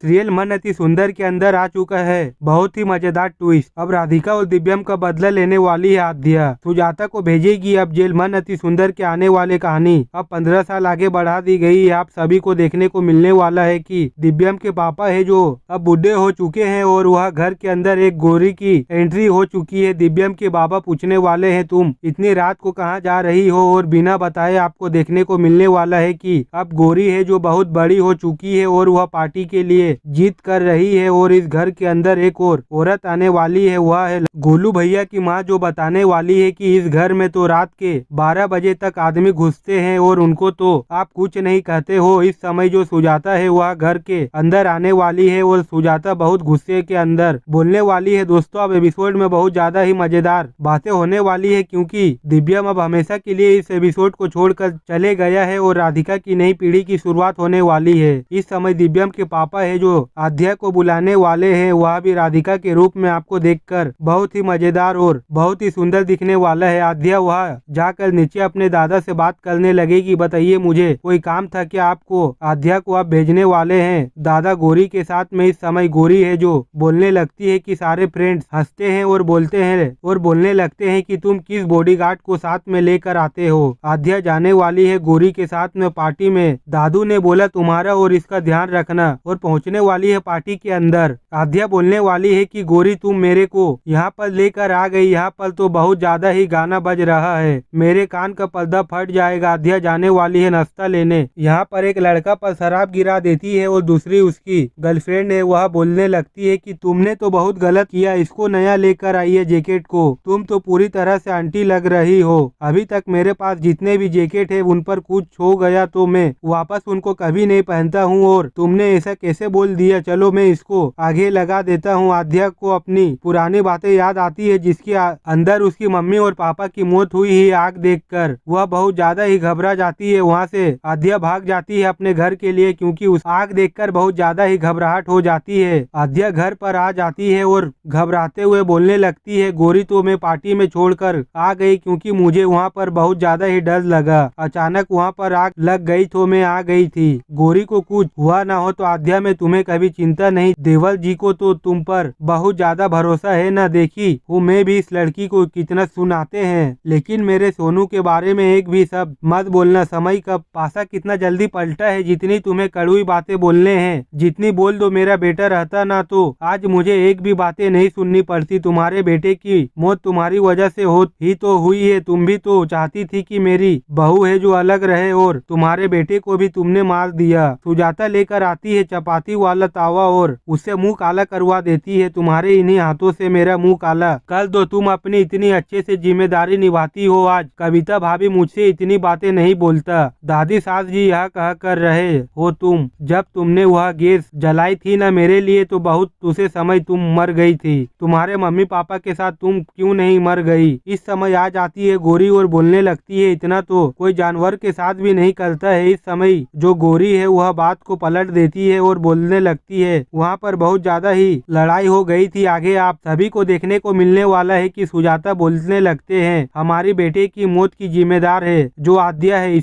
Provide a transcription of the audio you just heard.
Real मन अति सुंदर के अंदर आ चुका है बहुत ही मजेदार ट्विस्ट। अब राधिका और दिव्यम का बदला लेने वाली है आद्या। सुजाता को भेजेगी अब जेल मन अति सुंदर के आने वाले कहानी अब 15 साल आगे बढ़ा दी गई है। आप सभी को देखने को मिलने वाला है कि दिव्यम के पापा है जो अब बुढ़े हो चुके हैं और वह घर के अंदर एक गोरी की एंट्री हो चुकी है। दिव्यम के बाबा पूछने वाले हैं तुम इतनी रात को कहाँ जा रही हो, और बिना बताए आपको देखने को मिलने वाला है कि अब गोरी है जो बहुत बड़ी हो चुकी है और वह पार्टी के लिए जीत कर रही है। और इस घर के अंदर एक और औरत आने वाली है, वह है गोलू भैया की माँ, जो बताने वाली है कि इस घर में तो रात के 12 बजे तक आदमी घुसते हैं और उनको तो आप कुछ नहीं कहते हो। इस समय जो सुजाता है वह घर के अंदर आने वाली है और सुजाता बहुत गुस्से के अंदर बोलने वाली है। दोस्तों अब एपिसोड में बहुत ज्यादा ही मजेदार बातें होने वाली है क्योंकि दिव्यम अब हमेशा के लिए इस एपिसोड को छोड़कर चले गया है और राधिका की नई पीढ़ी की शुरुआत होने वाली है। इस समय दिव्यम के पापा है जो आद्या को बुलाने वाले हैं, वह भी राधिका के रूप में आपको देखकर बहुत ही मजेदार और बहुत ही सुंदर दिखने वाला है। आद्या वह जाकर नीचे अपने दादा से बात करने लगेगी, बताइए मुझे कोई काम था क्या आपको? आद्या को आप भेजने वाले हैं दादा गोरी के साथ में। इस समय गोरी है जो बोलने लगती है कि सारे फ्रेंड्स हंसते हैं और बोलते हैं और बोलने लगते हैं कि तुम किस बॉडीगार्ड को साथ में लेकर आते हो। आद्या जाने वाली है गोरी के साथ में पार्टी में। दादू ने बोला तुम्हारा और इसका ध्यान रखना, और पहुंचने वाली है पार्टी के अंदर। आद्या बोलने वाली है कि गोरी तुम मेरे को यहाँ पर लेकर आ गई, यहाँ पर तो बहुत ज्यादा ही गाना बज रहा है, मेरे कान का पर्दा फट जाएगा। आद्या जाने वाली है नाश्ता लेने। यहाँ पर एक लड़का पर शराब गिरा देती है और दूसरी उसकी गर्लफ्रेंड है, वह बोलने लगती है कि तुमने तो बहुत गलत किया, इसको नया लेकर आई है जैकेट को, तुम तो पूरी तरह से आंटी लग रही हो। अभी तक मेरे पास जितने भी जैकेट है उन पर कुछ हो गया तो मैं वापस उनको कभी नहीं पहनता हूँ, और तुमने ऐसा कैसे बोल दिया, चलो मैं इसको आगे लगा देता हूँ। आद्या को अपनी पुरानी बातें याद आती है जिसके अंदर उसकी मम्मी और पापा की मौत हुई है। आग देखकर वह बहुत ज्यादा ही घबरा जाती है। वहाँ से आद्या भाग जाती है अपने घर के लिए क्योंकि उस आग देखकर बहुत ज्यादा ही घबराहट हो जाती है। आद्या घर पर आ जाती है और घबराते हुए बोलने लगती है गोरी तो मैं पार्टी में छोड़कर आ गई क्योंकि मुझे वहाँ पर बहुत ज्यादा ही डर लगा, अचानक वहाँ पर आग लग गई तो मैं आ गई थी। गोरी को कुछ हुआ ना हो तो आद्या में तुम्हें कभी चिंता नहीं, देवल जी को तो तुम पर बहुत ज्यादा भरोसा है ना, देखी वो मैं भी इस लड़की को कितना सुनाते हैं, लेकिन मेरे सोनू के बारे में एक भी शब्द मत बोलना। समय का पासा कितना जल्दी पलटा है, जितनी तुम्हें कड़वी बातें बोलने हैं जितनी बोल दो, मेरा बेटा रहता ना तो आज मुझे एक भी बातें नहीं सुननी पड़ती। तुम्हारे बेटे की मौत तुम्हारी वजह से ही तो हुई है, तुम भी तो चाहती थी कि मेरी बहू है जो अलग रहे, और तुम्हारे बेटे को भी तुमने मार दिया। सुजाता लेकर आती है चपाती वाला तावा और उससे मुंह काला करवा देती है, तुम्हारे इन्हीं हाथों से मेरा मुंह काला कर दो। तुम अपनी इतनी अच्छे से जिम्मेदारी निभाती हो, आज कविता भाभी मुझसे इतनी बातें नहीं बोलता। दादी सास जी यह कह कर रहे हो तुम, जब तुमने वह गैस जलाई थी ना मेरे लिए तो बहुत उसे समय तुम मर गई थी, तुम्हारे मम्मी पापा के साथ तुम क्यों नहीं मर गई। इस समय आ जाती है गोरी और बोलने लगती है इतना तो कोई जानवर के साथ भी नहीं करता है। इस समय जो गोरी है वह बात को पलट देती है और बोलने लगती है वहाँ पर बहुत ज्यादा ही लड़ाई हो गई थी। आगे आप सभी को देखने को मिलने वाला है कि सुजाता बोलने लगते हैं हमारी बेटे की मौत की जिम्मेदार है जो आद्या है।